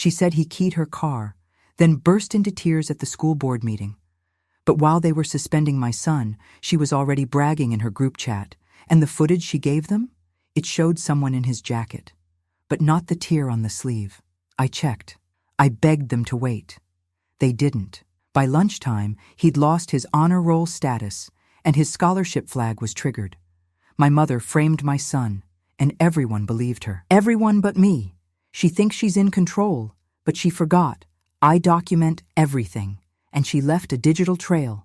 She said he keyed her car, then burst into tears at the school board meeting. But while they were suspending my son, she was already bragging in her group chat, and the footage she gave them? It showed someone in his jacket, but not the tear on the sleeve. I checked. I begged them to wait. They didn't. By lunchtime, he'd lost his honor roll status, and his scholarship flag was triggered. My mother framed my son, and everyone believed her. Everyone but me. She thinks she's in control, but she forgot. I document everything, and she left a digital trail.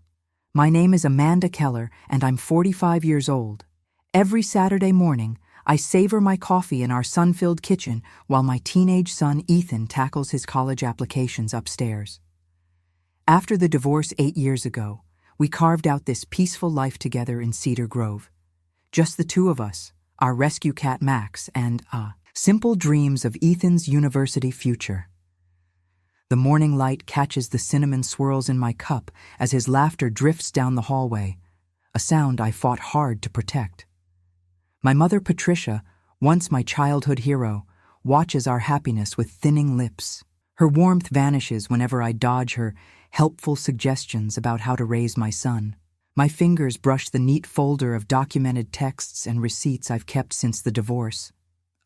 My name is Amanda Keller, and I'm 45 years old. Every Saturday morning, I savor my coffee in our sun-filled kitchen while my teenage son Ethan tackles his college applications upstairs. After the divorce 8 years ago, we carved out this peaceful life together in Cedar Grove. Just the two of us, our rescue cat Max, and, simple dreams of Ethan's university future. The morning light catches the cinnamon swirls in my cup as his laughter drifts down the hallway, a sound I fought hard to protect. My mother Patricia, once my childhood hero, watches our happiness with thinning lips. Her warmth vanishes whenever I dodge her helpful suggestions about how to raise my son. My fingers brush the neat folder of documented texts and receipts I've kept since the divorce,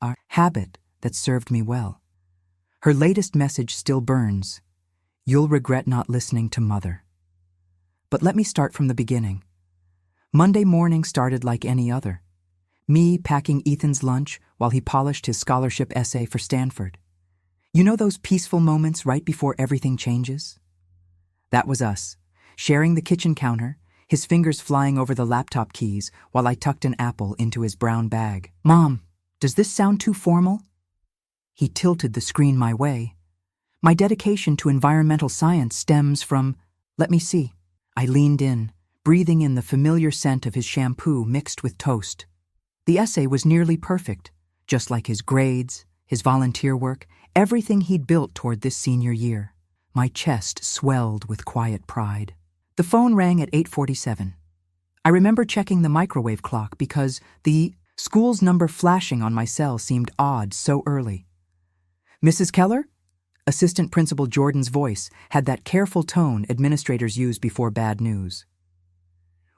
a habit that served me well. Her latest message still burns. You'll regret not listening to Mother. But let me start from the beginning. Monday morning started like any other. Me packing Ethan's lunch while he polished his scholarship essay for Stanford. You know those peaceful moments right before everything changes? That was us, sharing the kitchen counter, his fingers flying over the laptop keys while I tucked an apple into his brown bag. Mom, does this sound too formal? He tilted the screen my way. My dedication to environmental science stems from, let me see. I leaned in, breathing in the familiar scent of his shampoo mixed with toast. The essay was nearly perfect, just like his grades, his volunteer work, everything he'd built toward this senior year. My chest swelled with quiet pride. The phone rang at 8:47. I remember checking the microwave clock because the school's number flashing on my cell seemed odd so early. Mrs. Keller? Assistant Principal Jordan's voice had that careful tone administrators use before bad news.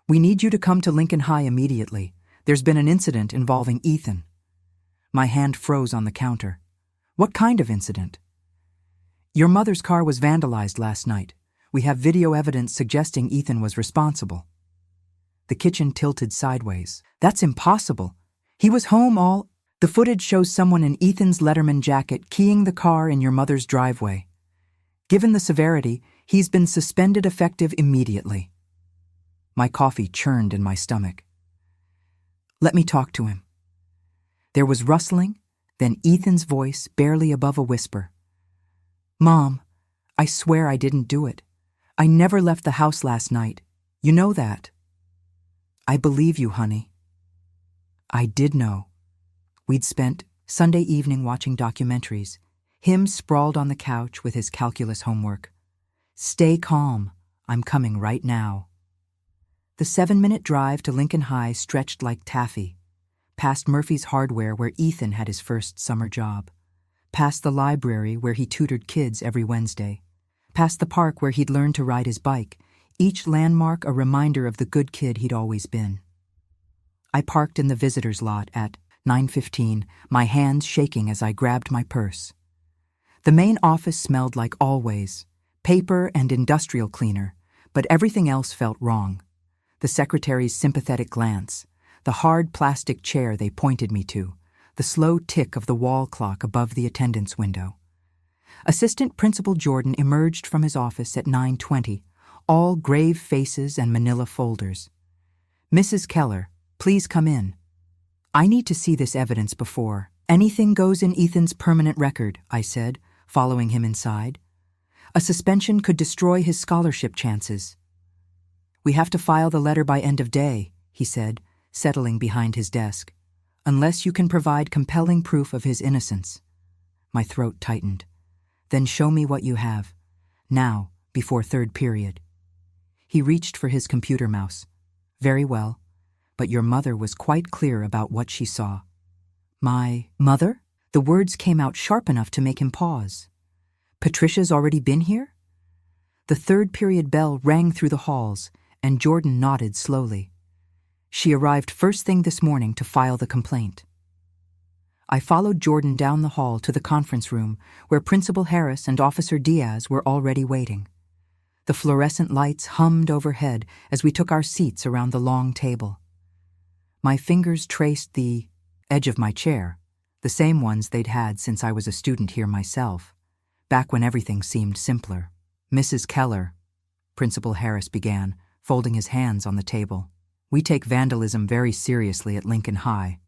We need you to come to Lincoln High immediately. There's been an incident involving Ethan. My hand froze on the counter. What kind of incident? Your mother's car was vandalized last night. We have video evidence suggesting Ethan was responsible. The kitchen tilted sideways. That's impossible. He was home all... The footage shows someone in Ethan's Letterman jacket keying the car in your mother's driveway. Given the severity, he's been suspended effective immediately. My coffee churned in my stomach. Let me talk to him. There was rustling, then Ethan's voice barely above a whisper. Mom, I swear I didn't do it. I never left the house last night. You know that. I believe you, honey. I did know. We'd spent Sunday evening watching documentaries, him sprawled on the couch with his calculus homework. Stay calm. I'm coming right now. The 7-minute drive to Lincoln High stretched like taffy, past Murphy's Hardware where Ethan had his first summer job, past the library where he tutored kids every Wednesday, past the park where he'd learned to ride his bike, each landmark a reminder of the good kid he'd always been. I parked in the visitor's lot at 9:15, my hands shaking as I grabbed my purse. The main office smelled like always, paper and industrial cleaner, but everything else felt wrong. The secretary's sympathetic glance, the hard plastic chair they pointed me to, the slow tick of the wall clock above the attendance window. Assistant Principal Jordan emerged from his office at 9:20, all grave faces and manila folders. Mrs. Keller, please come in. I need to see this evidence before. Anything goes in Ethan's permanent record, I said, following him inside. A suspension could destroy his scholarship chances. We have to file the letter by end of day, he said, settling behind his desk, unless you can provide compelling proof of his innocence. My throat tightened. Then show me what you have. Now, before third period. He reached for his computer mouse. Very well. But your mother was quite clear about what she saw. My mother? The words came out sharp enough to make him pause. Patricia's already been here? The third period bell rang through the halls, and Jordan nodded slowly. She arrived first thing this morning to file the complaint. I followed Jordan down the hall to the conference room, where Principal Harris and Officer Diaz were already waiting. The fluorescent lights hummed overhead as we took our seats around the long table. My fingers traced the edge of my chair, the same ones they'd had since I was a student here myself, back when everything seemed simpler. "Mrs. Keller," Principal Harris began, folding his hands on the table. "We take vandalism very seriously at Lincoln High.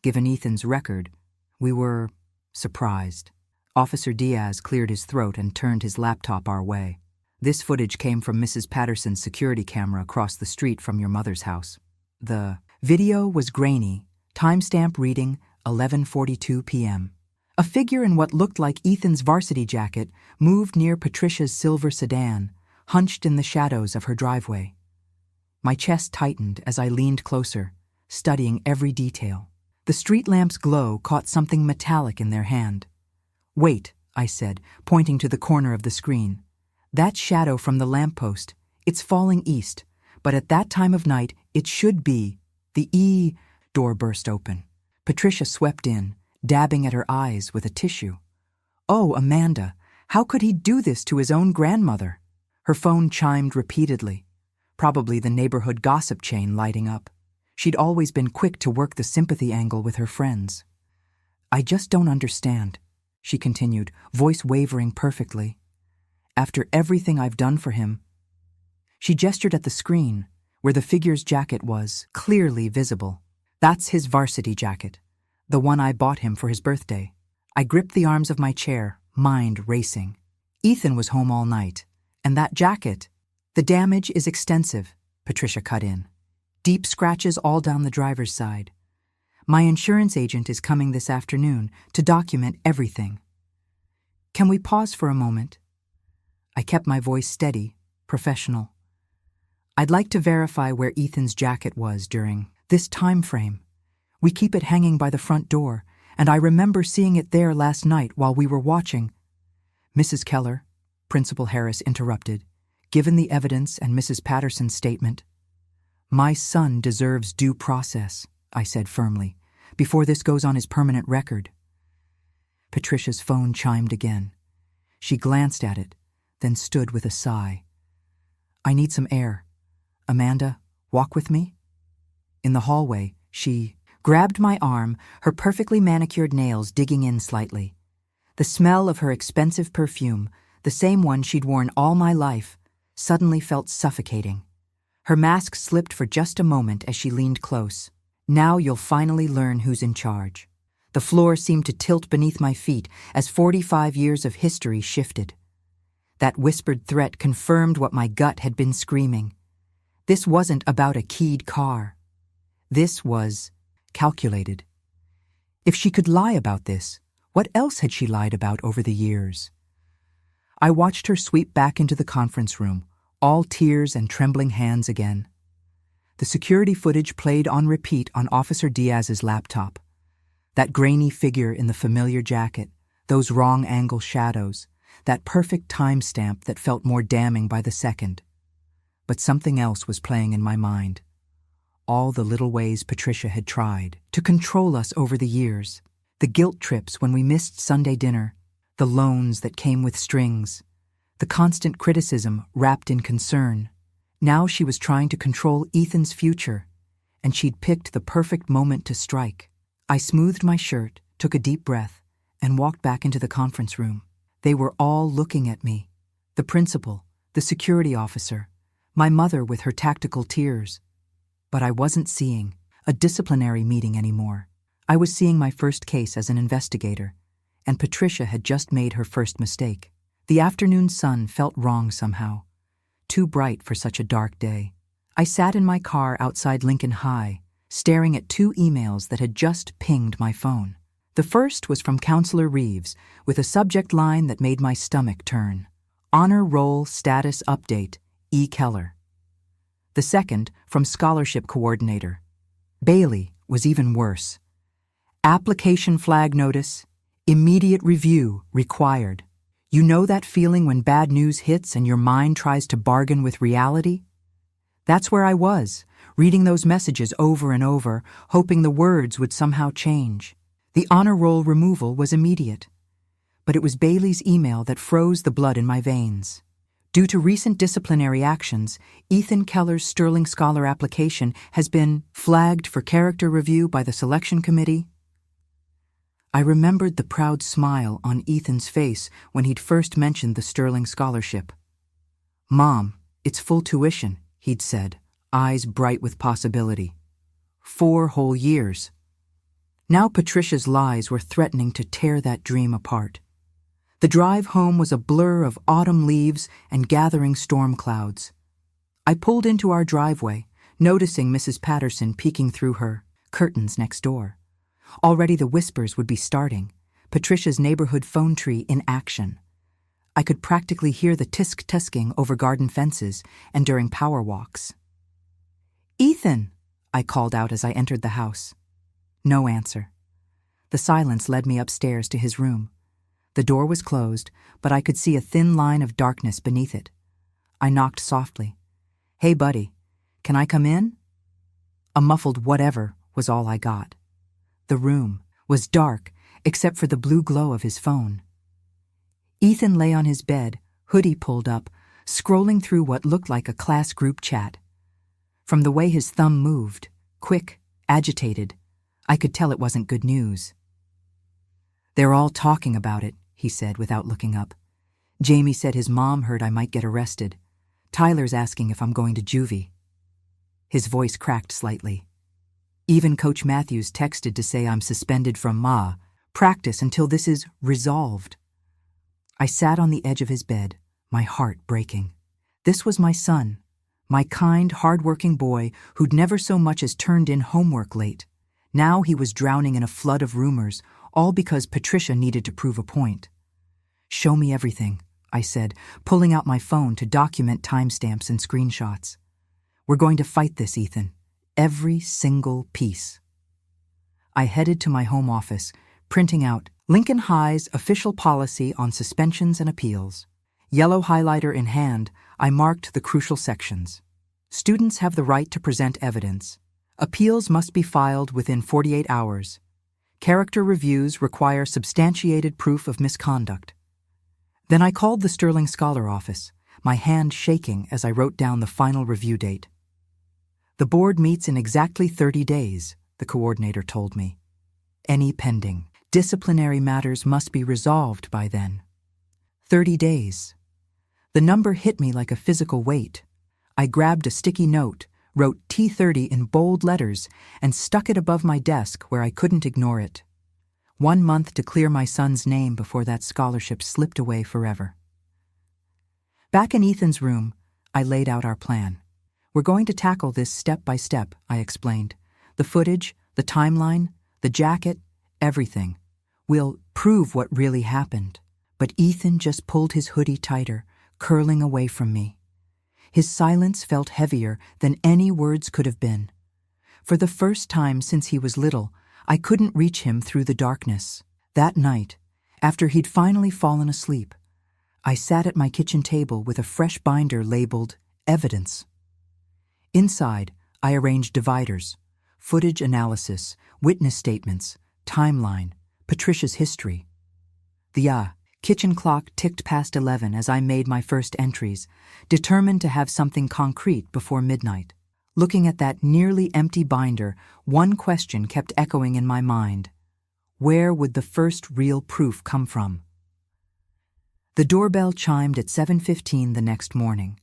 Given Ethan's record, we were surprised." Officer Diaz cleared his throat and turned his laptop our way. "This footage came from Mrs. Patterson's security camera across the street from your mother's house. The video was grainy, timestamp reading 11:42 p.m. A figure in what looked like Ethan's varsity jacket moved near Patricia's silver sedan, hunched in the shadows of her driveway. My chest tightened as I leaned closer, studying every detail. The street lamp's glow caught something metallic in their hand. "Wait," I said, pointing to the corner of the screen. "That shadow from the lamppost, it's falling east, but at that time of night it should be." The door burst open. Patricia swept in, dabbing at her eyes with a tissue. "Oh, Amanda, how could he do this to his own grandmother?" Her phone chimed repeatedly, probably the neighborhood gossip chain lighting up. She'd always been quick to work the sympathy angle with her friends. "I just don't understand," she continued, voice wavering perfectly. "After everything I've done for him." She gestured at the screen, where the figure's jacket was clearly visible. "That's his varsity jacket, the one I bought him for his birthday." I gripped the arms of my chair, mind racing. "Ethan was home all night, and that jacket—" "The damage is extensive," Patricia cut in. "Deep scratches all down the driver's side. My insurance agent is coming this afternoon to document everything. Can we pause for a moment?" I kept my voice steady, professional. "I'd like to verify where Ethan's jacket was during this time frame. We keep it hanging by the front door, and I remember seeing it there last night while we were watching." "Mrs. Keller," Principal Harris interrupted, "given the evidence and Mrs. Patterson's statement—" "My son deserves due process," I said firmly, "before this goes on his permanent record." Patricia's phone chimed again. She glanced at it, then stood with a sigh. "I need some air. Amanda, walk with me?" In the hallway, she grabbed my arm, her perfectly manicured nails digging in slightly. The smell of her expensive perfume, the same one she'd worn all my life, suddenly felt suffocating. Her mask slipped for just a moment as she leaned close. "Now you'll finally learn who's in charge." The floor seemed to tilt beneath my feet as 45 years of history shifted. That whispered threat confirmed what my gut had been screaming. This wasn't about a keyed car. This was calculated. If she could lie about this, what else had she lied about over the years? I watched her sweep back into the conference room, all tears and trembling hands again. The security footage played on repeat on Officer Diaz's laptop. That grainy figure in the familiar jacket, those wrong-angle shadows, that perfect timestamp that felt more damning by the second. But something else was playing in my mind. All the little ways Patricia had tried to control us over the years. The guilt trips when we missed Sunday dinner, the loans that came with strings, the constant criticism wrapped in concern. Now she was trying to control Ethan's future, and she'd picked the perfect moment to strike. I smoothed my shirt, took a deep breath, and walked back into the conference room. They were all looking at me. The principal, the security officer, my mother with her tactical tears. But I wasn't seeing a disciplinary meeting anymore. I was seeing my first case as an investigator, and Patricia had just made her first mistake. The afternoon sun felt wrong somehow, too bright for such a dark day. I sat in my car outside Lincoln High, staring at 2 emails that had just pinged my phone. The first was from Counselor Reeves, with a subject line that made my stomach turn. "Honor Roll Status Update, E. Keller." The second, from Scholarship Coordinator. Bailey, was even worse. "Application flag notice, immediate review required. You know that feeling when bad news hits and your mind tries to bargain with reality? That's where I was, reading those messages over and over, hoping the words would somehow change. The honor roll removal was immediate, but it was Bailey's email that froze the blood in my veins. Due to recent disciplinary actions, Ethan Keller's Sterling Scholar application has been flagged for character review by the selection committee. I remembered the proud smile on Ethan's face when he'd first mentioned the Sterling Scholarship. "Mom, it's full tuition," he'd said, eyes bright with possibility. 4 whole years. Now Patricia's lies were threatening to tear that dream apart. The drive home was a blur of autumn leaves and gathering storm clouds. I pulled into our driveway, noticing Mrs. Patterson peeking through her curtains next door. Already the whispers would be starting, Patricia's neighborhood phone tree in action. I could practically hear the tisk-tisking over garden fences and during power walks. "Ethan!" I called out as I entered the house. No answer. The silence led me upstairs to his room. The door was closed, but I could see a thin line of darkness beneath it. I knocked softly. "Hey, buddy, can I come in?" A muffled whatever was all I got. The room was dark, except for the blue glow of his phone. Ethan lay on his bed, hoodie pulled up, scrolling through what looked like a class group chat. From the way his thumb moved, quick, agitated, I could tell it wasn't good news. "They're all talking about it," he said without looking up. "Jamie said his mom heard I might get arrested. Tyler's asking if I'm going to juvie." His voice cracked slightly. "Even Coach Matthews texted to say I'm suspended from practice until this is resolved." I sat on the edge of his bed, my heart breaking. This was my son, my kind, hard-working boy who'd never so much as turned in homework late. Now he was drowning in a flood of rumors, all because Patricia needed to prove a point. "Show me everything," I said, pulling out my phone to document timestamps and screenshots. "We're going to fight this, Ethan. Every single piece." I headed to my home office, printing out Lincoln High's official policy on suspensions and appeals. Yellow highlighter in hand, I marked the crucial sections. Students have the right to present evidence. Appeals must be filed within 48 hours. Character reviews require substantiated proof of misconduct. Then I called the Sterling Scholar office, my hand shaking as I wrote down the final review date. "The board meets in exactly 30 days, the coordinator told me. "Any pending disciplinary matters must be resolved by then." 30 days. The number hit me like a physical weight. I grabbed a sticky note, wrote T30 in bold letters, and stuck it above my desk where I couldn't ignore it. 1 month to clear my son's name before that scholarship slipped away forever. Back in Ethan's room, I laid out our plan. "We're going to tackle this step by step," I explained. "The footage, the timeline, the jacket, everything. We'll prove what really happened." But Ethan just pulled his hoodie tighter, curling away from me. His silence felt heavier than any words could have been. For the first time since he was little, I couldn't reach him through the darkness. That night, after he'd finally fallen asleep, I sat at my kitchen table with a fresh binder labeled Evidence. Inside, I arranged dividers, footage analysis, witness statements, timeline, Patricia's history. The kitchen clock ticked past 11 as I made my first entries, determined to have something concrete before midnight. Looking at that nearly empty binder, one question kept echoing in my mind. Where would the first real proof come from? The doorbell chimed at 7:15 the next morning.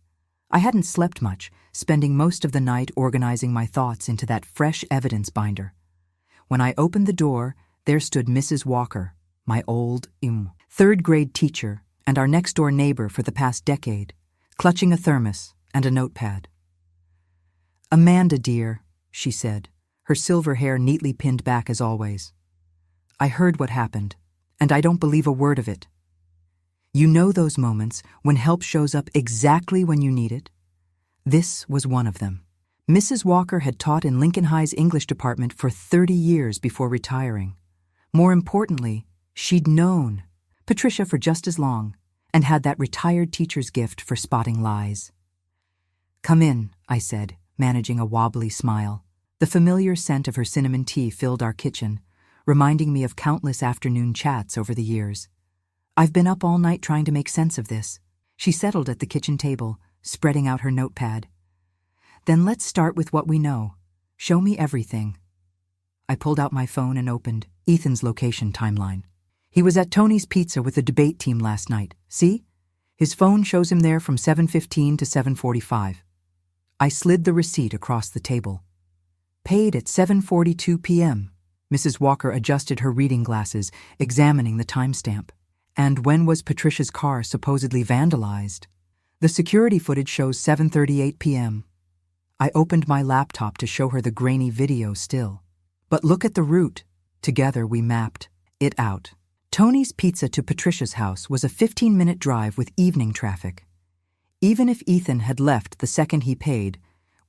I hadn't slept much, spending most of the night organizing my thoughts into that fresh evidence binder. When I opened the door, there stood Mrs. Walker, my old third-grade teacher and our next-door neighbor for the past decade, clutching a thermos and a notepad. "Amanda, dear," she said, her silver hair neatly pinned back as always. "I heard what happened, and I don't believe a word of it. You know those moments when help shows up exactly when you need it? This was one of them. Mrs. Walker had taught in Lincoln High's English department for 30 years before retiring. More importantly, she'd known Patricia for just as long, and had that retired teacher's gift for spotting lies. "Come in," I said, managing a wobbly smile. The familiar scent of her cinnamon tea filled our kitchen, reminding me of countless afternoon chats over the years. "I've been up all night trying to make sense of this." She settled at the kitchen table, spreading out her notepad. "Then let's start with what we know. Show me everything." I pulled out my phone and opened Ethan's location timeline. He was at Tony's Pizza with the debate team last night. See? His phone shows him there from 7:15 to 7:45. I slid the receipt across the table. Paid at 7:42 p.m. Mrs. Walker adjusted her reading glasses, examining the timestamp. And when was Patricia's car supposedly vandalized? The security footage shows 7:38 p.m. I opened my laptop to show her the grainy video still. But look at the route. Together we mapped it out. Tony's Pizza to Patricia's house was a 15-minute drive with evening traffic. Even if Ethan had left the second he paid,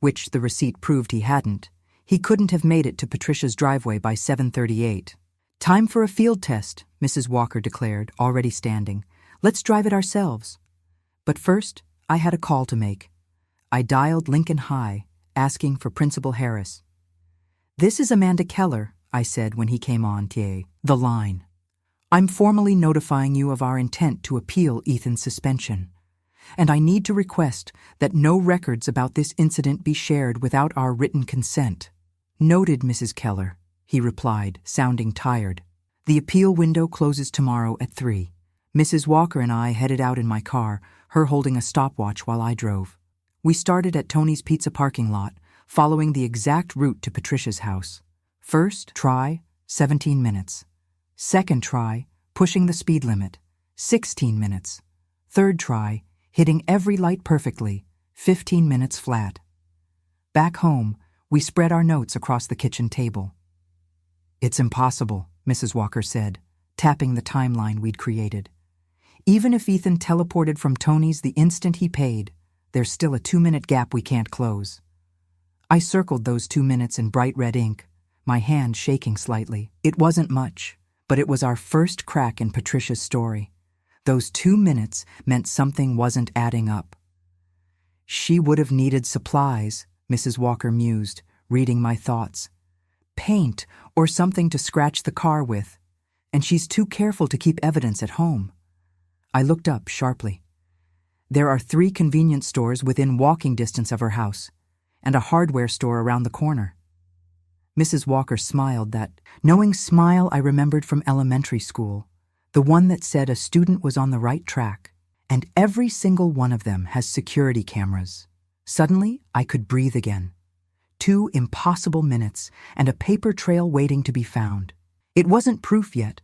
which the receipt proved he hadn't, he couldn't have made it to Patricia's driveway by 7:38. "Time for a field test," Mrs. Walker declared, already standing. "Let's drive it ourselves." But first, I had a call to make. I dialed Lincoln High, asking for Principal Harris. "This is Amanda Keller," I said when he came on the line. "I'm formally notifying you of our intent to appeal Ethan's suspension, and I need to request that no records about this incident be shared without our written consent." "Noted, Mrs. Keller," he replied, sounding tired. "The appeal window closes tomorrow at 3. Mrs. Walker and I headed out in my car, her holding a stopwatch while I drove. We started at Tony's Pizza parking lot, following the exact route to Patricia's house. First try, 17 minutes. Second try, pushing the speed limit, 16 minutes. Third try, hitting every light perfectly, 15 minutes flat. Back home, we spread our notes across the kitchen table. "It's impossible," Mrs. Walker said, tapping the timeline we'd created. "Even if Ethan teleported from Tony's the instant he paid, there's still a 2-minute gap we can't close." I circled those 2 minutes in bright red ink, my hand shaking slightly. It wasn't much, but it was our first crack in Patricia's story. Those 2 minutes meant something wasn't adding up. "She would have needed supplies," Mrs. Walker mused, reading my thoughts. "Paint or something to scratch the car with, and she's too careful to keep evidence at home." I looked up sharply. "There are 3 convenience stores within walking distance of her house, and a hardware store around the corner." Mrs. Walker smiled, that knowing smile I remembered from elementary school, the one that said a student was on the right track, and every single one of them has security cameras. Suddenly, I could breathe again. 2 impossible minutes and a paper trail waiting to be found. It wasn't proof yet,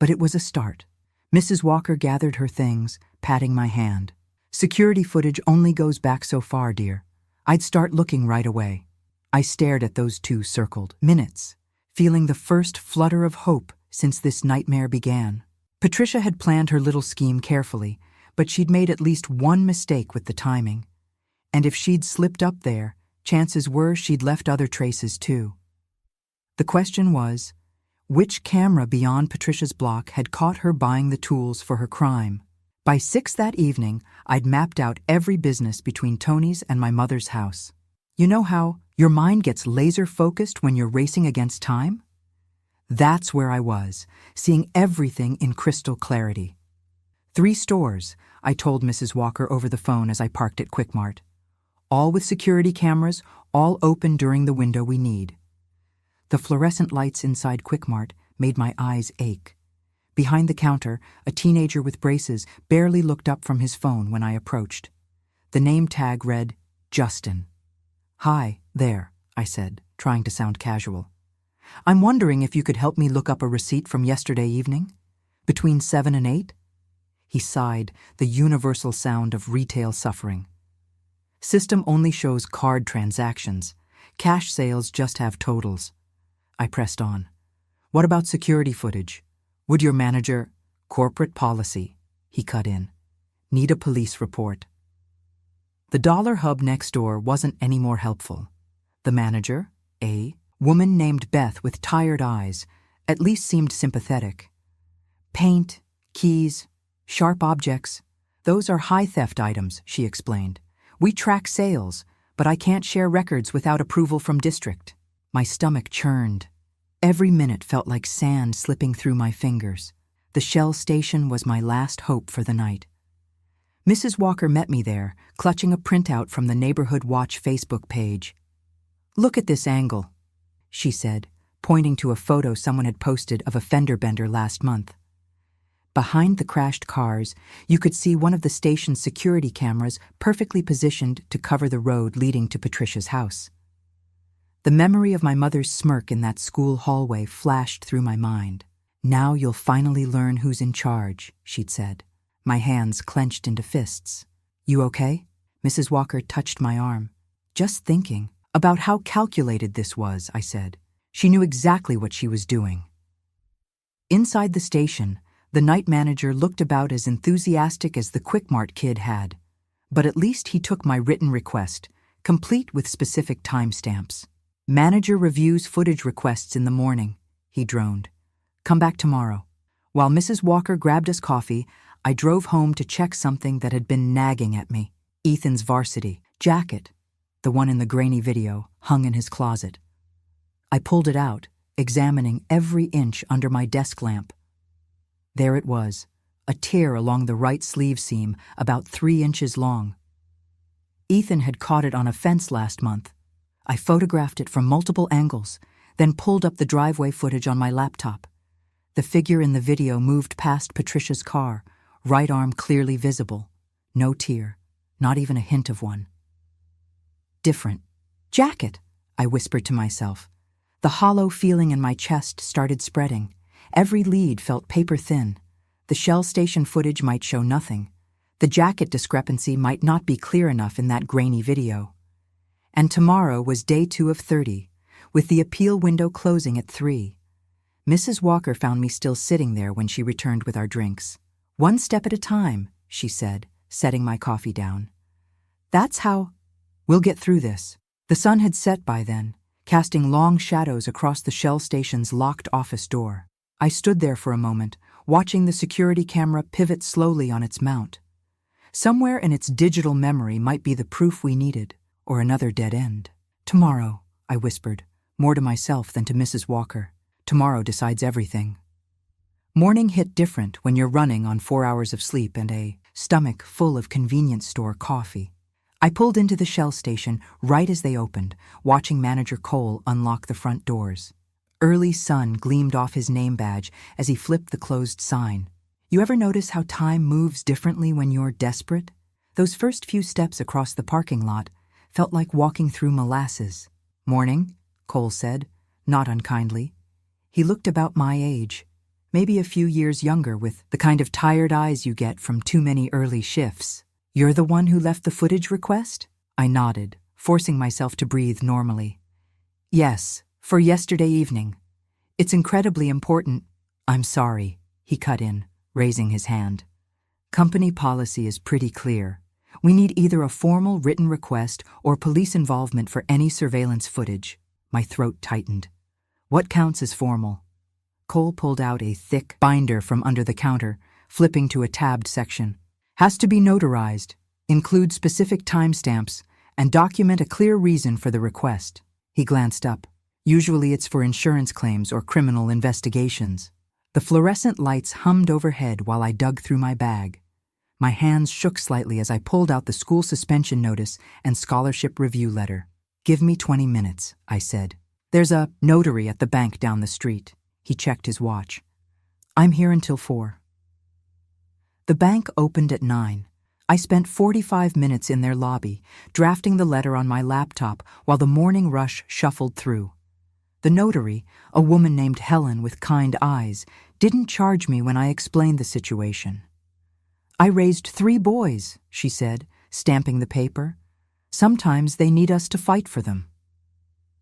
but it was a start. Mrs. Walker gathered her things, patting my hand. "Security footage only goes back so far, dear. I'd start looking right away." I stared at those 2 circled minutes, feeling the first flutter of hope since this nightmare began. Patricia had planned her little scheme carefully, but she'd made at least one mistake with the timing. And if she'd slipped up there, chances were she'd left other traces too. The question was, which camera beyond Patricia's block had caught her buying the tools for her crime? By 6 that evening, I'd mapped out every business between Tony's and my mother's house. You know how your mind gets laser-focused when you're racing against time? That's where I was, seeing everything in crystal clarity. 3 stores, I told Mrs. Walker over the phone as I parked at Quickmart. All with security cameras, all open during the window we need. The fluorescent lights inside Quickmart made my eyes ache. Behind the counter, a teenager with braces barely looked up from his phone when I approached. The name tag read, Justin. "Hi, there," I said, trying to sound casual. "I'm wondering if you could help me look up a receipt from yesterday evening? Between 7 and 8? He sighed, the universal sound of retail suffering. "System only shows card transactions. Cash sales just have totals." I pressed on. "What about security footage? Would your manager—" "Corporate policy," he cut in. "Need a police report." The dollar hub next door wasn't any more helpful. The manager, a woman named Beth with tired eyes, at least seemed sympathetic. "Paint, keys, sharp objects. Those are high theft items, she explained. We track sales, but I can't share records without approval from district. My stomach churned. Every minute felt like sand slipping through my fingers. The Shell station was my last hope for the night. Mrs. Walker met me there, clutching a printout from the Neighborhood Watch Facebook page. "Look at this angle," she said, pointing to a photo someone had posted of a fender bender last month. Behind the crashed cars, you could see one of the station's security cameras perfectly positioned to cover the road leading to Patricia's house. The memory of my mother's smirk in that school hallway flashed through my mind. "Now you'll finally learn who's in charge," she'd said. My hands clenched into fists. "You okay?" Mrs. Walker touched my arm. "Just thinking about how calculated this was," I said. She knew exactly what she was doing. Inside the station, the night manager looked about as enthusiastic as the Quick-Mart kid had. But at least he took my written request, complete with specific timestamps. "Manager reviews footage requests in the morning," he droned. "Come back tomorrow." While Mrs. Walker grabbed us coffee, I drove home to check something that had been nagging at me. Ethan's varsity jacket, the one in the grainy video, hung in his closet. I pulled it out, examining every inch under my desk lamp. There it was, a tear along the right sleeve seam about 3 inches long. Ethan had caught it on a fence last month. I photographed it from multiple angles, then pulled up the driveway footage on my laptop. The figure in the video moved past Patricia's car, right arm clearly visible. No tear, not even a hint of one. "Different jacket," I whispered to myself. The hollow feeling in my chest started spreading. Every lead felt paper thin. The Shell station footage might show nothing. The jacket discrepancy might not be clear enough in that grainy video. And tomorrow was day 2 of 30, with the appeal window closing at 3. Mrs. Walker found me still sitting there when she returned with our drinks. "One step at a time," she said, setting my coffee down. "That's how we'll get through this." The sun had set by then, casting long shadows across the Shell station's locked office door. I stood there for a moment, watching the security camera pivot slowly on its mount. Somewhere in its digital memory might be the proof we needed, or another dead end. "Tomorrow," I whispered, more to myself than to Mrs. Walker. "Tomorrow decides everything." Morning hit different when you're running on 4 hours of sleep and a stomach full of convenience store coffee. I pulled into the Shell station right as they opened, watching Manager Cole unlock the front doors. Early sun gleamed off his name badge as he flipped the closed sign. You ever notice how time moves differently when you're desperate? Those first few steps across the parking lot felt like walking through molasses. "Morning," Cole said, not unkindly. He looked about my age, maybe a few years younger, with the kind of tired eyes you get from too many early shifts. "You're the one who left the footage request?" I nodded, forcing myself to breathe normally. "Yes, for yesterday evening. It's incredibly important." "I'm sorry," he cut in, raising his hand. "Company policy is pretty clear. We need either a formal written request or police involvement for any surveillance footage." My throat tightened. "What counts as formal?" Cole pulled out a thick binder from under the counter, flipping to a tabbed section. "Has to be notarized, include specific timestamps, and document a clear reason for the request." He glanced up. "Usually it's for insurance claims or criminal investigations." The fluorescent lights hummed overhead while I dug through my bag. My hands shook slightly as I pulled out the school suspension notice and scholarship review letter. "Give me 20 minutes, I said. "There's a notary at the bank down the street." He checked his watch. "I'm here until 4. The bank opened at 9. I spent 45 minutes in their lobby, drafting the letter on my laptop while the morning rush shuffled through. The notary, a woman named Helen with kind eyes, didn't charge me when I explained the situation. "I raised 3 boys," she said, stamping the paper. "Sometimes they need us to fight for them."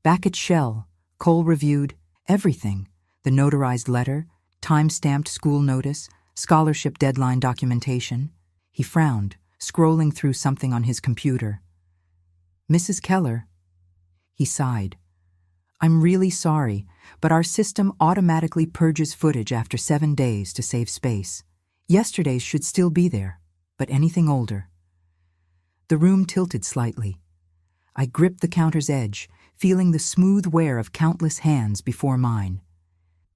Back at Shell, Cole reviewed everything: the notarized letter, time-stamped school notice, scholarship deadline documentation. He frowned, scrolling through something on his computer. "Mrs. Keller," he sighed. "I'm really sorry, but our system automatically purges footage after 7 days to save space. Yesterday's should still be there." but anything older. The room tilted slightly. I gripped the counter's edge, feeling the smooth wear of countless hands before mine.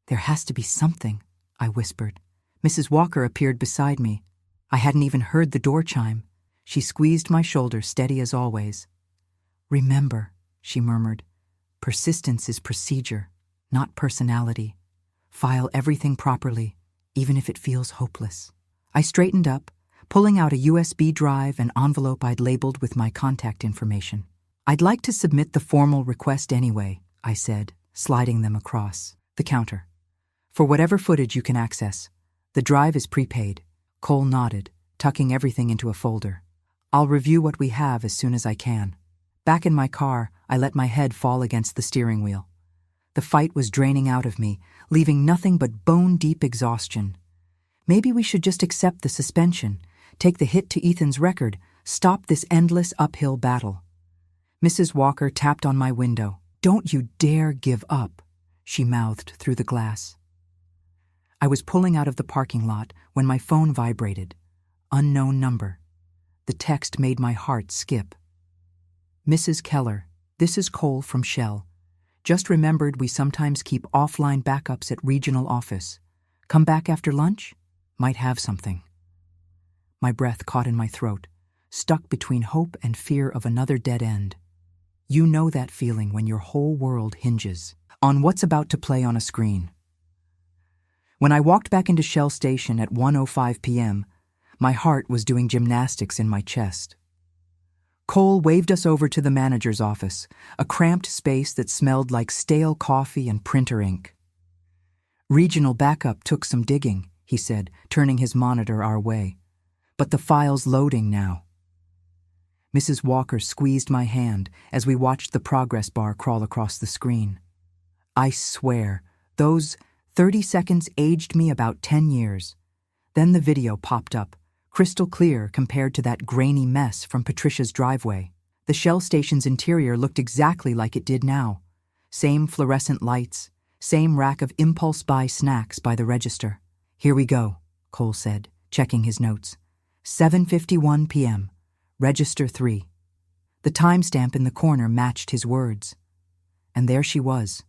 "There has to be something," I whispered. Mrs. Walker appeared beside me. I hadn't even heard the door chime. She squeezed my shoulder, steady as always. "Remember," she murmured, "persistence is procedure, not personality. File everything properly, even if it feels hopeless." I straightened up, pulling out a USB drive and envelope I'd labeled with my contact information. "I'd like to submit the formal request anyway," I said, sliding them across the counter. "For whatever footage you can access. The drive is prepaid." Cole nodded, tucking everything into a folder. "I'll review what we have as soon as I can." Back in my car, I let my head fall against the steering wheel. The fight was draining out of me, leaving nothing but bone-deep exhaustion. Maybe we should just accept the suspension, take the hit to Ethan's record, stop this endless uphill battle. Mrs. Walker tapped on my window. "Don't you dare give up," she mouthed through the glass. I was pulling out of the parking lot when my phone vibrated. Unknown number. The text made my heart skip. "Mrs. Keller, this is Cole from Shell. Just remembered we sometimes keep offline backups at regional office. Come back after lunch? Might have something." My breath caught in my throat, stuck between hope and fear of another dead end. You know that feeling when your whole world hinges on what's about to play on a screen. When I walked back into Shell Station at 1:05 p.m., my heart was doing gymnastics in my chest. Cole waved us over to the manager's office, a cramped space that smelled like stale coffee and printer ink. "Regional backup took some digging," he said, turning his monitor our way. "But the file's loading now." Mrs. Walker squeezed my hand as we watched the progress bar crawl across the screen. I swear, those 30 seconds aged me about 10 years. Then the video popped up, crystal clear compared to that grainy mess from Patricia's driveway. The Shell Station's interior looked exactly like it did now. Same fluorescent lights, same rack of impulse buy snacks by the register. "Here we go," Cole said, checking his notes. 7:51 p.m., Register 3. The timestamp in the corner matched his words. And there she was,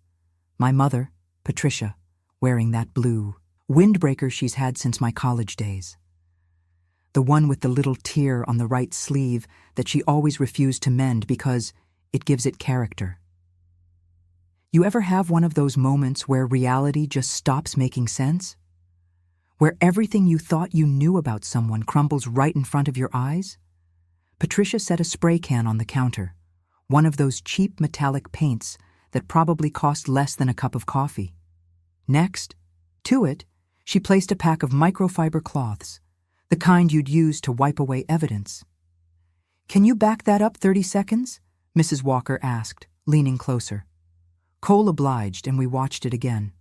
my mother, Patricia, wearing that blue windbreaker she's had since my college days. The one with the little tear on the right sleeve that she always refused to mend because it gives it character. You ever have one of those moments where reality just stops making sense? Where everything you thought you knew about someone crumbles right in front of your eyes? Patricia set a spray can on the counter, one of those cheap metallic paints that probably cost less than a cup of coffee. Next, to it, she placed a pack of microfiber cloths, the kind you'd use to wipe away evidence. "Can you back that up 30 seconds?" Mrs. Walker asked, leaning closer. Cole obliged, and we watched it again.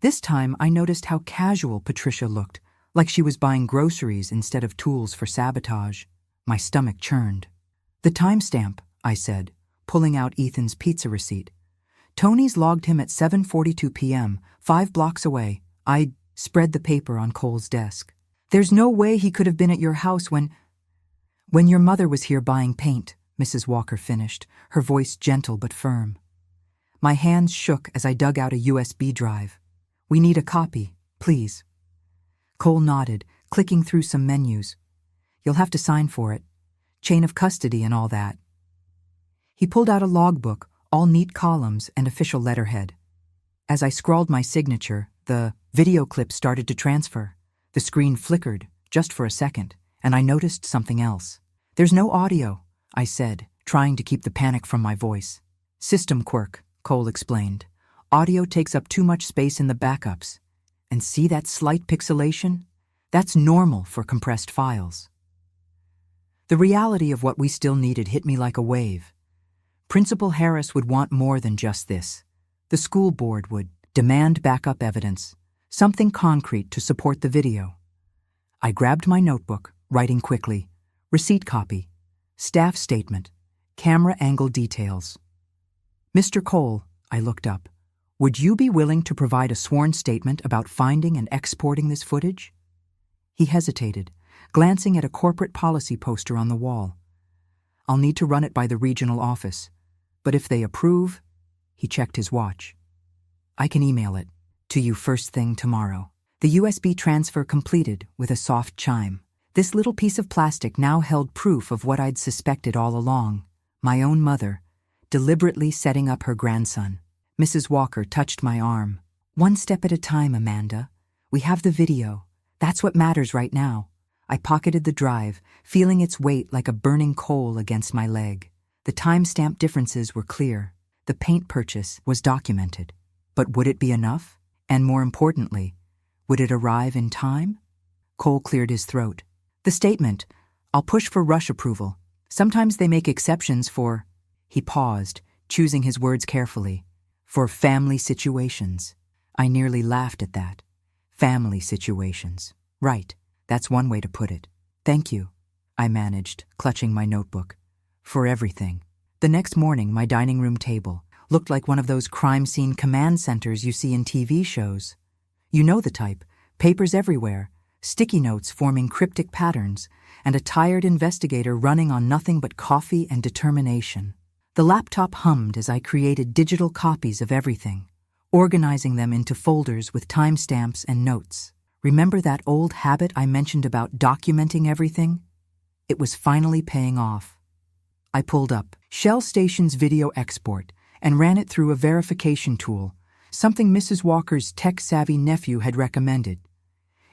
This time I noticed how casual Patricia looked, like she was buying groceries instead of tools for sabotage. My stomach churned. "The timestamp," I said, pulling out Ethan's pizza receipt. "Tony's logged him at 7:42 p.m., 5 blocks away." I spread the paper on Cole's desk. "There's no way he could have been at your house when your mother was here buying paint," Mrs. Walker finished, her voice gentle but firm. My hands shook as I dug out a USB drive. "We need a copy, please." Cole nodded, clicking through some menus. "You'll have to sign for it. Chain of custody and all that." He pulled out a logbook, all neat columns and official letterhead. As I scrawled my signature, the video clip started to transfer. The screen flickered, just for a second, and I noticed something else. "There's no audio," I said, trying to keep the panic from my voice. "System quirk," Cole explained. "Audio takes up too much space in the backups. And see that slight pixelation? That's normal for compressed files." The reality of what we still needed hit me like a wave. Principal Harris would want more than just this. The school board would demand backup evidence, something concrete to support the video. I grabbed my notebook, writing quickly. Receipt copy, staff statement, camera angle details. "Mr. Cole," I looked up, "would you be willing to provide a sworn statement about finding and exporting this footage?" He hesitated, glancing at a corporate policy poster on the wall. I'll need to run it by the regional office, but if they approve, he checked his watch. I can email it to you first thing tomorrow. The USB transfer completed with a soft chime. This little piece of plastic now held proof of what I'd suspected all along. My own mother, deliberately setting up her grandson. Mrs. Walker touched my arm. One step at a time, Amanda. We have the video. That's what matters right now. I pocketed the drive, feeling its weight like a burning coal against my leg. The timestamp differences were clear. The paint purchase was documented. But would it be enough? And more importantly, would it arrive in time? Cole cleared his throat. The statement, I'll push for rush approval. Sometimes they make exceptions for... He paused, choosing his words carefully. For family situations. I nearly laughed at that. Family situations. Right, that's one way to put it. Thank you, I managed, clutching my notebook. For everything. The next morning, my dining room table looked like one of those crime scene command centers you see in TV shows. You know the type, papers everywhere, sticky notes forming cryptic patterns, and a tired investigator running on nothing but coffee and determination. The laptop hummed as I created digital copies of everything, organizing them into folders with timestamps and notes. Remember that old habit I mentioned about documenting everything? It was finally paying off. I pulled up Shell Station's video export and ran it through a verification tool, something Mrs. Walker's tech-savvy nephew had recommended.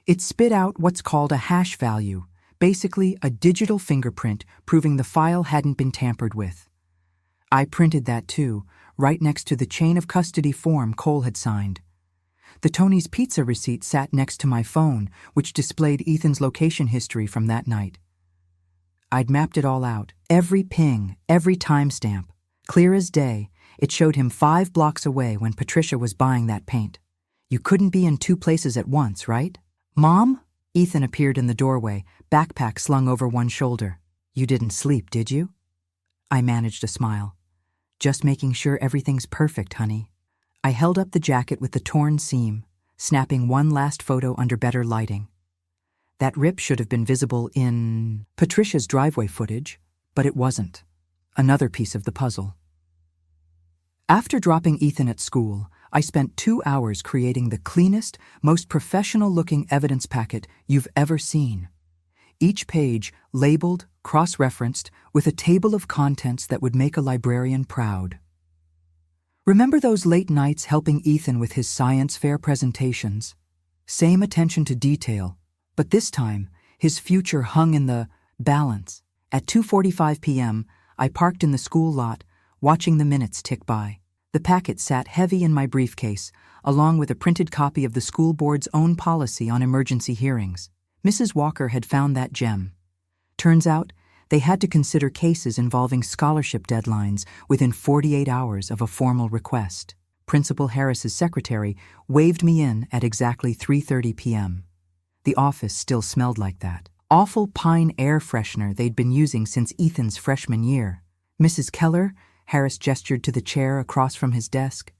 It spit out what's called a hash value, basically a digital fingerprint proving the file hadn't been tampered with. I printed that too, right next to the chain of custody form Cole had signed. The Tony's Pizza receipt sat next to my phone, which displayed Ethan's location history from that night. I'd mapped it all out, every ping, every timestamp. Clear as day, it showed him 5 blocks away when Patricia was buying that paint. You couldn't be in 2 places at once, right? Mom? Ethan appeared in the doorway, backpack slung over one shoulder. You didn't sleep, did you? I managed a smile. Just making sure everything's perfect, honey. I held up the jacket with the torn seam, snapping one last photo under better lighting. That rip should have been visible in Patricia's driveway footage, but it wasn't. Another piece of the puzzle. After dropping Ethan at school, I spent 2 hours creating the cleanest, most professional-looking evidence packet you've ever seen. Each page labeled, cross-referenced, with a table of contents that would make a librarian proud. Remember those late nights helping Ethan with his science fair presentations? Same attention to detail, but this time, his future hung in the balance. At 2:45 p.m., I parked in the school lot, watching the minutes tick by. The packet sat heavy in my briefcase, along with a printed copy of the school board's own policy on emergency hearings. Mrs. Walker had found that gem. Turns out, they had to consider cases involving scholarship deadlines within 48 hours of a formal request. Principal Harris's secretary waved me in at exactly 3:30 p.m. The office still smelled like that awful pine air freshener they'd been using since Ethan's freshman year. Mrs. Keller, Harris gestured to the chair across from his desk.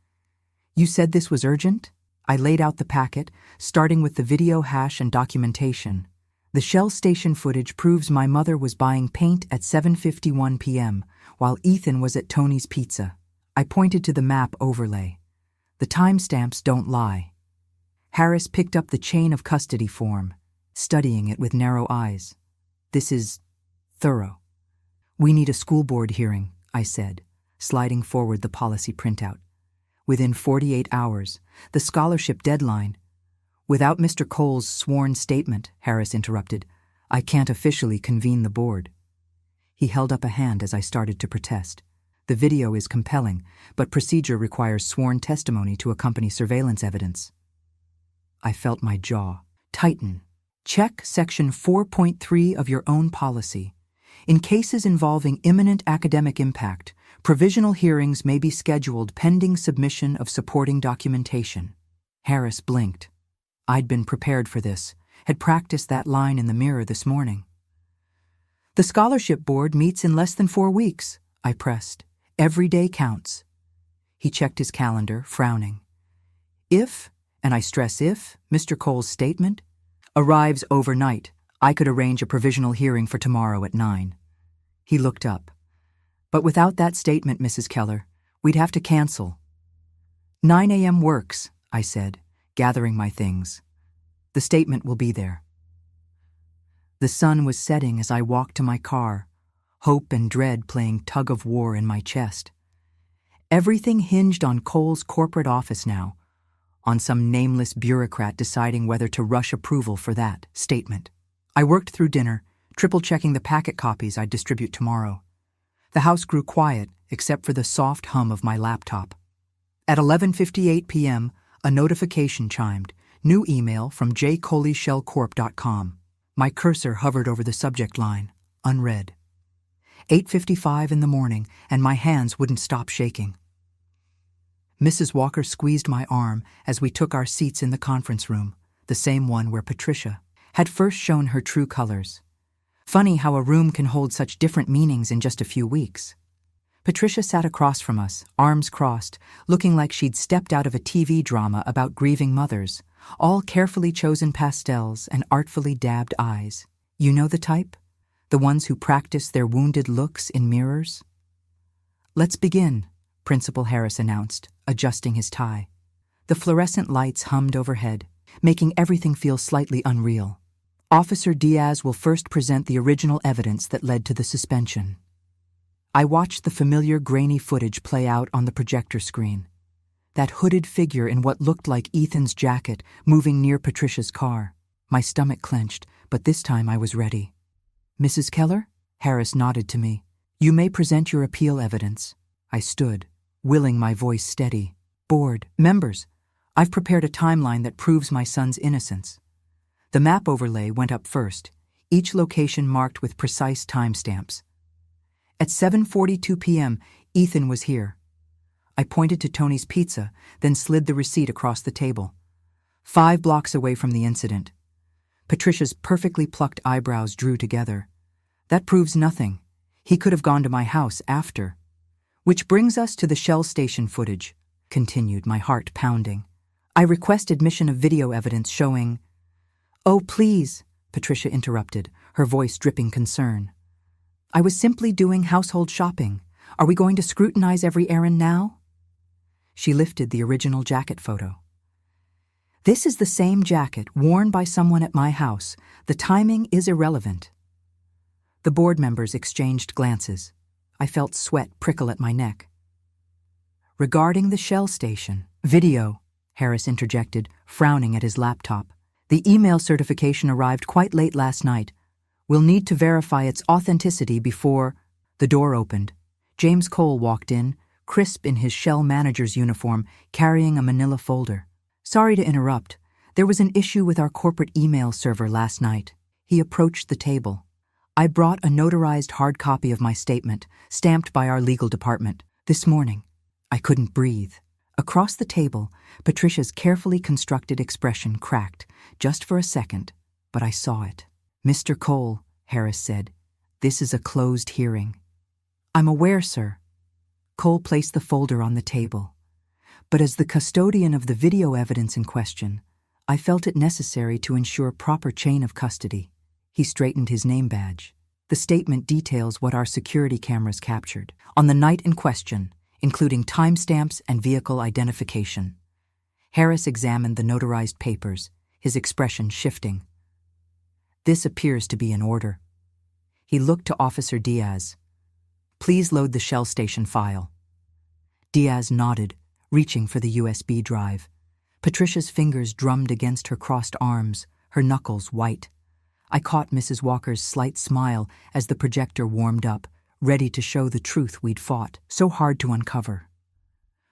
You said this was urgent? I laid out the packet, starting with the video hash and documentation. The Shell Station footage proves my mother was buying paint at 7:51 p.m., while Ethan was at Tony's Pizza. I pointed to the map overlay. The timestamps don't lie. Harris picked up the chain of custody form, studying it with narrow eyes. This is thorough. We need a school board hearing, I said, sliding forward the policy printout. Within 48 hours, the scholarship deadline. Without Mr. Cole's sworn statement, Harris interrupted, I can't officially convene the board. He held up a hand as I started to protest. The video is compelling, but procedure requires sworn testimony to accompany surveillance evidence. I felt my jaw tighten. Check Section 4.3 of your own policy. In cases involving imminent academic impact, provisional hearings may be scheduled pending submission of supporting documentation. Harris blinked. I'd been prepared for this, had practiced that line in the mirror this morning. The scholarship board meets in less than 4 weeks, I pressed. Every day counts. He checked his calendar, frowning. If, and I stress if, Mr. Cole's statement arrives overnight, I could arrange a provisional hearing for tomorrow at 9. He looked up. But without that statement, Mrs. Keller, we'd have to cancel. 9 a.m. works, I said, gathering my things. The statement will be there. The sun was setting as I walked to my car, hope and dread playing tug-of-war in my chest. Everything hinged on Cole's corporate office now, on some nameless bureaucrat deciding whether to rush approval for that statement. I worked through dinner, triple-checking the packet copies I'd distribute tomorrow. The house grew quiet, except for the soft hum of my laptop. At 11:58 p.m., a notification chimed. New email from jcoleyshellcorp.com. My cursor hovered over the subject line, unread. 8:55 in the morning, and my hands wouldn't stop shaking. Mrs. Walker squeezed my arm as we took our seats in the conference room, the same one where Patricia had first shown her true colors. Funny how a room can hold such different meanings in just a few weeks. Patricia sat across from us, arms crossed, looking like she'd stepped out of a TV drama about grieving mothers, all carefully chosen pastels and artfully dabbed eyes. You know the type? The ones who practice their wounded looks in mirrors? Let's begin, Principal Harris announced, adjusting his tie. The fluorescent lights hummed overhead, making everything feel slightly unreal. Officer Diaz will first present the original evidence that led to the suspension. I watched the familiar grainy footage play out on the projector screen. That hooded figure in what looked like Ethan's jacket moving near Patricia's car. My stomach clenched, but this time I was ready. Mrs. Keller? Harris nodded to me. You may present your appeal evidence. I stood, willing my voice steady. Board members, I've prepared a timeline that proves my son's innocence. The map overlay went up first, each location marked with precise timestamps. At 7:42 p.m., Ethan was here. I pointed to Tony's Pizza, then slid the receipt across the table. 5 blocks away from the incident. Patricia's perfectly plucked eyebrows drew together. That proves nothing. He could have gone to my house after. Which brings us to the Shell station footage, continued, my heart pounding. I request admission of video evidence showing... Oh, please, Patricia interrupted, her voice dripping concern. I was simply doing household shopping. Are we going to scrutinize every errand now? She lifted the original jacket photo. This is the same jacket worn by someone at my house. The timing is irrelevant. The board members exchanged glances. I felt sweat prickle at my neck. Regarding the Shell station, video, Harris interjected, frowning at his laptop. The email certification arrived quite late last night. We'll need to verify its authenticity before... The door opened. James Cole walked in, crisp in his Shell manager's uniform, carrying a manila folder. Sorry to interrupt. There was an issue with our corporate email server last night. He approached the table. I brought a notarized hard copy of my statement, stamped by our legal department. This morning, I couldn't breathe. Across the table, Patricia's carefully constructed expression cracked, just for a second, but I saw it. Mr. Cole, Harris said, this is a closed hearing. I'm aware, sir. Cole placed the folder on the table. But as the custodian of the video evidence in question, I felt it necessary to ensure proper chain of custody. He straightened his name badge. The statement details what our security cameras captured on the night in question, including timestamps and vehicle identification. Harris examined the notarized papers, his expression shifting. This appears to be in order. He looked to Officer Diaz. Please load the Shell station file. Diaz nodded, reaching for the USB drive. Patricia's fingers drummed against her crossed arms, her knuckles white. I caught Mrs. Walker's slight smile as the projector warmed up, ready to show the truth we'd fought so hard to uncover.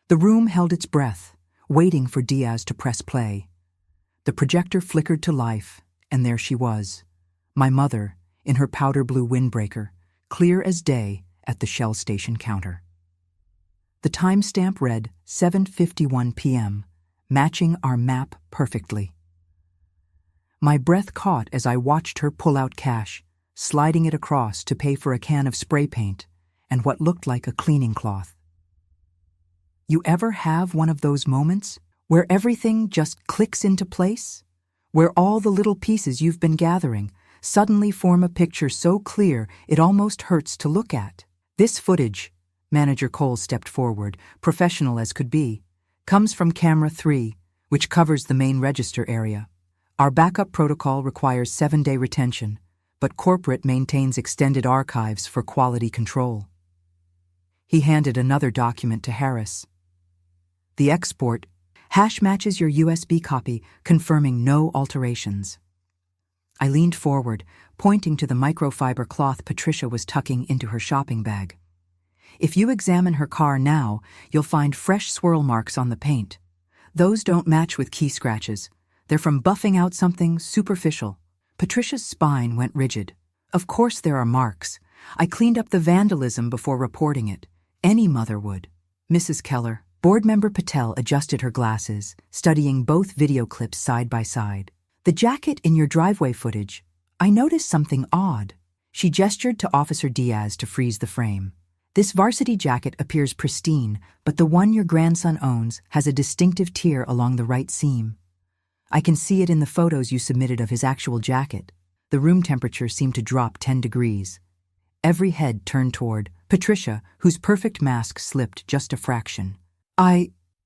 The room held its breath, waiting for Diaz to press play. The projector flickered to life, and there she was, my mother, in her powder blue windbreaker, clear as day at the Shell station counter. The timestamp read 7:51 p.m., matching our map perfectly. My breath caught as I watched her pull out cash, sliding it across to pay for a can of spray paint and what looked like a cleaning cloth. You ever have one of those moments where everything just clicks into place? Where all the little pieces you've been gathering suddenly form a picture so clear it almost hurts to look at. This footage, Manager Cole stepped forward, professional as could be, comes from camera 3, which covers the main register area. Our backup protocol requires 7-day retention, but corporate maintains extended archives for quality control. He handed another document to Harris. The export hash matches your USB copy, confirming no alterations. I leaned forward, pointing to the microfiber cloth Patricia was tucking into her shopping bag. If you examine her car now, you'll find fresh swirl marks on the paint. Those don't match with key scratches. They're from buffing out something superficial. Patricia's spine went rigid. Of course there are marks. I cleaned up the vandalism before reporting it. Any mother would. Mrs. Keller, Board Member Patel adjusted her glasses, studying both video clips side by side. The jacket in your driveway footage. I noticed something odd. She gestured to Officer Diaz to freeze the frame. This varsity jacket appears pristine, but the one your grandson owns has a distinctive tear along the right seam. I can see it in the photos you submitted of his actual jacket. The room temperature seemed to drop 10 degrees. Every head turned toward Patricia, whose perfect mask slipped just a fraction.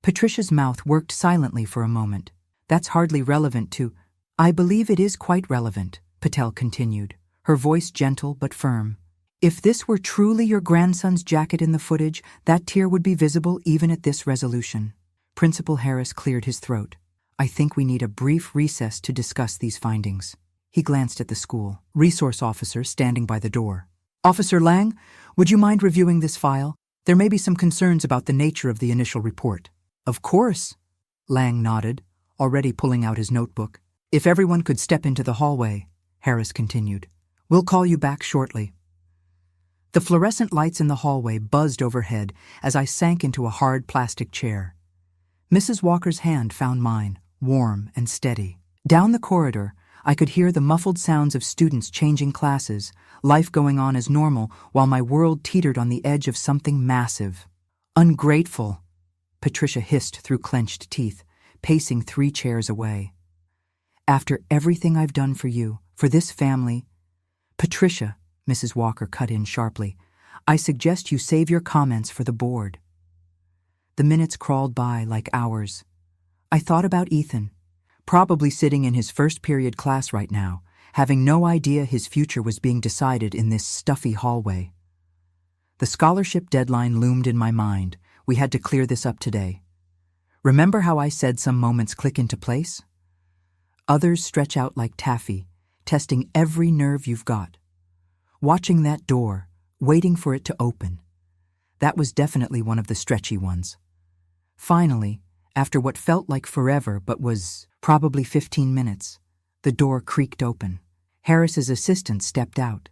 Patricia's mouth worked silently for a moment. That's hardly relevant to... I believe it is quite relevant, Patel continued, her voice gentle but firm. If this were truly your grandson's jacket in the footage, that tear would be visible even at this resolution. Principal Harris cleared his throat. I think we need a brief recess to discuss these findings. He glanced at the school resource officer standing by the door. Officer Lang, would you mind reviewing this file? There may be some concerns about the nature of the initial report. Of course, Lang nodded, already pulling out his notebook. If everyone could step into the hallway, Harris continued. We'll call you back shortly. The fluorescent lights in the hallway buzzed overhead as I sank into a hard plastic chair. Mrs. Walker's hand found mine, warm and steady. Down the corridor, I could hear the muffled sounds of students changing classes, life going on as normal while my world teetered on the edge of something massive. Ungrateful, Patricia hissed through clenched teeth, pacing 3 chairs away. After everything I've done for you, for this family... Patricia, Mrs. Walker cut in sharply, I suggest you save your comments for the board. The minutes crawled by like hours. I thought about Ethan, probably sitting in his first period class right now, having no idea his future was being decided in this stuffy hallway. The scholarship deadline loomed in my mind. We had to clear this up today. Remember how I said some moments click into place? Others stretch out like taffy, testing every nerve you've got. Watching that door, waiting for it to open. That was definitely one of the stretchy ones. Finally, after what felt like forever but was probably 15 minutes, the door creaked open. Harris's assistant stepped out.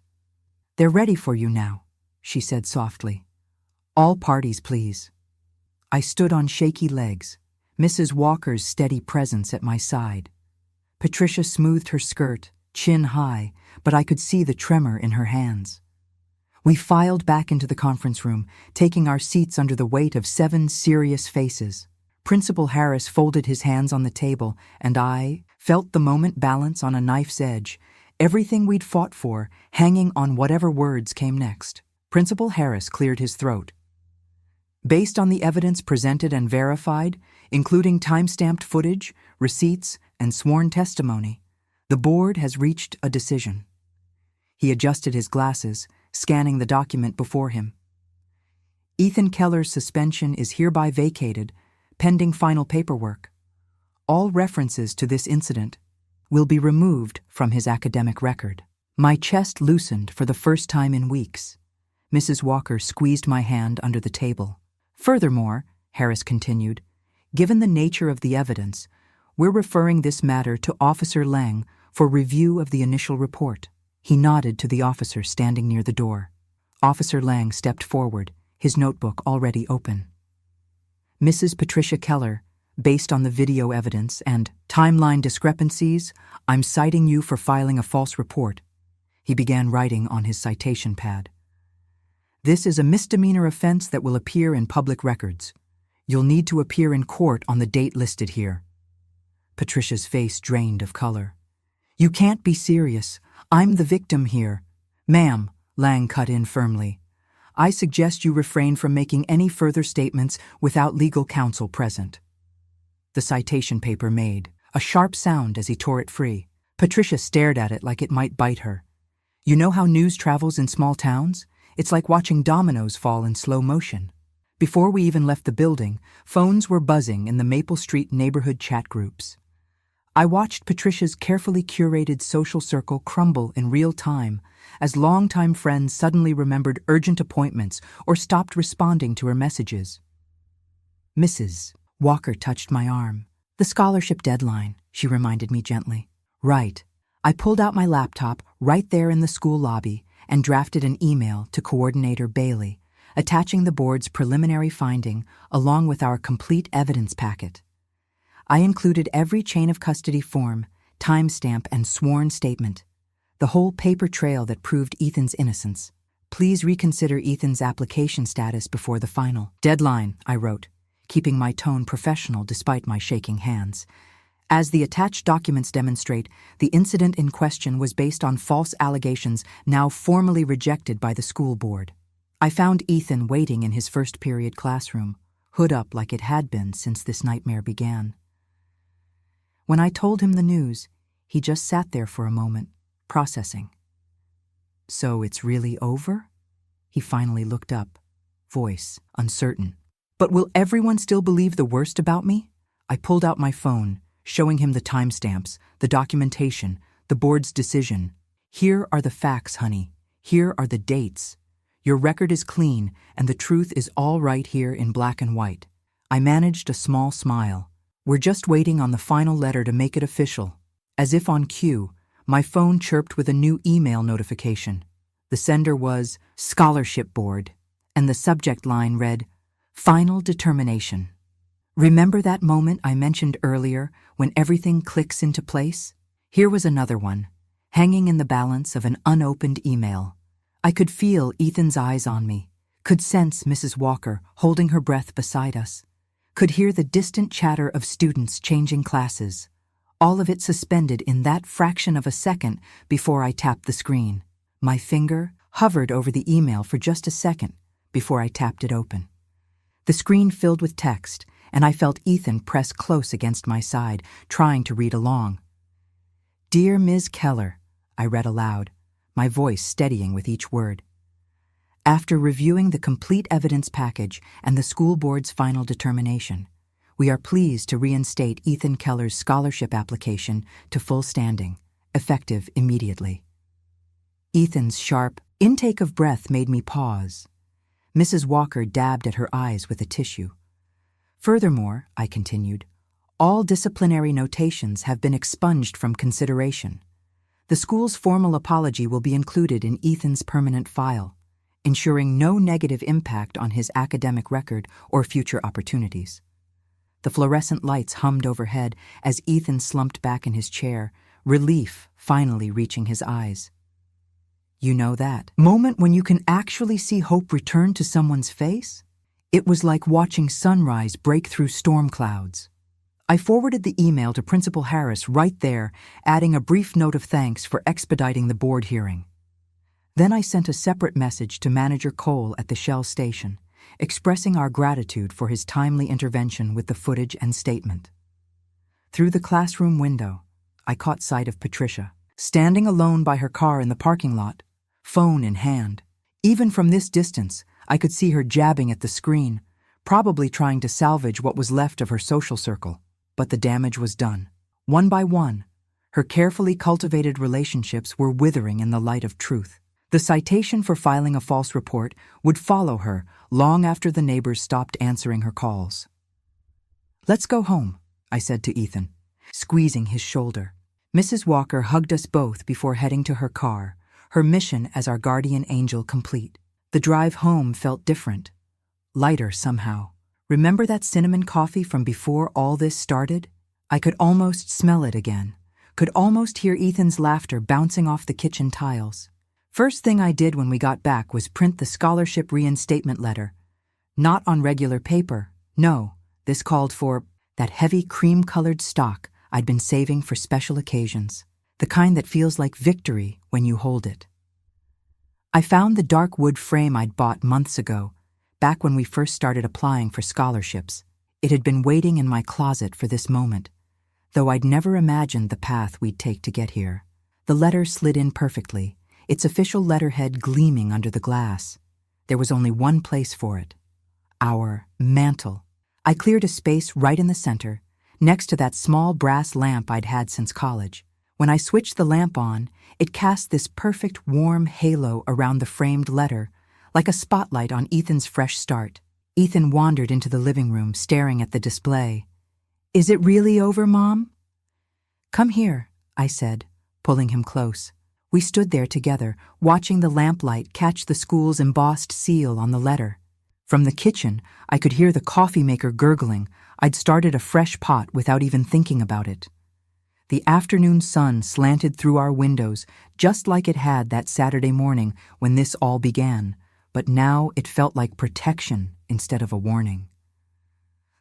They're ready for you now, she said softly. All parties, please. I stood on shaky legs, Mrs. Walker's steady presence at my side. Patricia smoothed her skirt, chin high, but I could see the tremor in her hands. We filed back into the conference room, taking our seats under the weight of 7 serious faces. Principal Harris folded his hands on the table, and I felt the moment balance on a knife's edge, everything we'd fought for hanging on whatever words came next. Principal Harris cleared his throat. Based on the evidence presented and verified, including time-stamped footage, receipts, and sworn testimony, the board has reached a decision. He adjusted his glasses, scanning the document before him. Ethan Keller's suspension is hereby vacated, pending final paperwork. All references to this incident will be removed from his academic record. My chest loosened for the first time in weeks. Mrs. Walker squeezed my hand under the table. Furthermore, Harris continued, given the nature of the evidence, we're referring this matter to Officer Lang for review of the initial report. He nodded to the officer standing near the door. Officer Lang stepped forward, his notebook already open. Mrs. Patricia Keller, based on the video evidence and timeline discrepancies, I'm citing you for filing a false report. He began writing on his citation pad. This is a misdemeanor offense that will appear in public records. You'll need to appear in court on the date listed here. Patricia's face drained of color. You can't be serious. I'm the victim here. Ma'am, Lang cut in firmly. I suggest you refrain from making any further statements without legal counsel present. The citation paper made a sharp sound as he tore it free. Patricia stared at it like it might bite her. You know how news travels in small towns? It's like watching dominoes fall in slow motion. Before we even left the building, phones were buzzing in the Maple Street neighborhood chat groups. I watched Patricia's carefully curated social circle crumble in real time as longtime friends suddenly remembered urgent appointments or stopped responding to her messages. Mrs. Walker touched my arm. The scholarship deadline, she reminded me gently. Right. I pulled out my laptop right there in the school lobby and drafted an email to Coordinator Bailey, attaching the board's preliminary finding along with our complete evidence packet. I included every chain of custody form, timestamp, and sworn statement, the whole paper trail that proved Ethan's innocence. Please reconsider Ethan's application status before the final deadline, I wrote, keeping my tone professional despite my shaking hands. As the attached documents demonstrate, the incident in question was based on false allegations now formally rejected by the school board. I found Ethan waiting in his first period classroom, hood up like it had been since this nightmare began. When I told him the news, he just sat there for a moment, processing. So it's really over? He finally looked up, voice uncertain. But will everyone still believe the worst about me? I pulled out my phone, showing him the timestamps, the documentation, the board's decision. Here are the facts, honey. Here are the dates. Your record is clean, and the truth is all right here in black and white. I managed a small smile. We're just waiting on the final letter to make it official. As if on cue, my phone chirped with a new email notification. The sender was Scholarship Board, and the subject line read, Final Determination. Remember that moment I mentioned earlier when everything clicks into place? Here was another one, hanging in the balance of an unopened email. I could feel Ethan's eyes on me, could sense Mrs. Walker holding her breath beside us, could hear the distant chatter of students changing classes, all of it suspended in that fraction of a second before I tapped the screen. My finger hovered over the email for just a second before I tapped it open. The screen filled with text, and I felt Ethan press close against my side, trying to read along. Dear Ms. Keller, I read aloud, my voice steadying with each word. After reviewing the complete evidence package and the school board's final determination, we are pleased to reinstate Ethan Keller's scholarship application to full standing, effective immediately. Ethan's sharp intake of breath made me pause. Mrs. Walker dabbed at her eyes with a tissue. Furthermore, I continued, all disciplinary notations have been expunged from consideration. The school's formal apology will be included in Ethan's permanent file, ensuring no negative impact on his academic record or future opportunities. The fluorescent lights hummed overhead as Ethan slumped back in his chair, relief finally reaching his eyes. You know that moment when you can actually see hope return to someone's face? It was like watching sunrise break through storm clouds. I forwarded the email to Principal Harris right there, adding a brief note of thanks for expediting the board hearing. Then I sent a separate message to Manager Cole at the Shell station, expressing our gratitude for his timely intervention with the footage and statement. Through the classroom window, I caught sight of Patricia, standing alone by her car in the parking lot, phone in hand. Even from this distance, I could see her jabbing at the screen, probably trying to salvage what was left of her social circle. But the damage was done. One by one, her carefully cultivated relationships were withering in the light of truth. The citation for filing a false report would follow her long after the neighbors stopped answering her calls. Let's go home, I said to Ethan, squeezing his shoulder. Mrs. Walker hugged us both before heading to her car, her mission as our guardian angel complete. The drive home felt different, lighter somehow. Remember that cinnamon coffee from before all this started? I could almost smell it again, could almost hear Ethan's laughter bouncing off the kitchen tiles. First thing I did when we got back was print the scholarship reinstatement letter. Not on regular paper, no. This called for that heavy cream-colored stock I'd been saving for special occasions. the kind that feels like victory when you hold it. I found the dark wood frame I'd bought months ago, back when we first started applying for scholarships. It had been waiting in my closet for this moment, though I'd never imagined the path we'd take to get here. The letter slid in perfectly, its official letterhead gleaming under the glass. There was only one place for it: our mantel. I cleared a space right in the center, next to that small brass lamp I'd had since college. When I switched the lamp on, it cast this perfect warm halo around the framed letter, like a spotlight on Ethan's fresh start. Ethan wandered into the living room, staring at the display. "Is it really over, Mom?" "Come here," I said, pulling him close. We stood there together, watching the lamplight catch the school's embossed seal on the letter. From the kitchen, I could hear the coffee maker gurgling. I'd started a fresh pot without even thinking about it. The afternoon sun slanted through our windows, just like it had that Saturday morning when this all began, but now it felt like protection instead of a warning.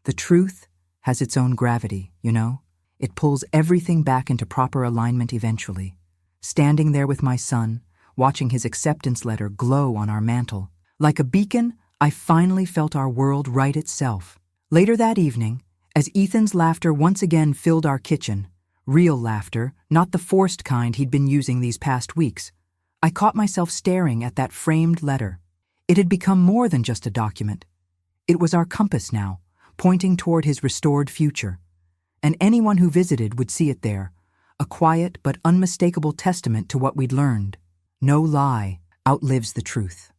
The truth has its own gravity, you know? It pulls everything back into proper alignment eventually. Standing there with my son, watching his acceptance letter glow on our mantel, like a beacon, I finally felt our world right itself. Later that evening, as Ethan's laughter once again filled our kitchen, real laughter, not the forced kind he'd been using these past weeks, I caught myself staring at that framed letter. It had become more than just a document. It was our compass now, pointing toward his restored future. And anyone who visited would see it there, a quiet but unmistakable testament to what we'd learned. No lie outlives the truth.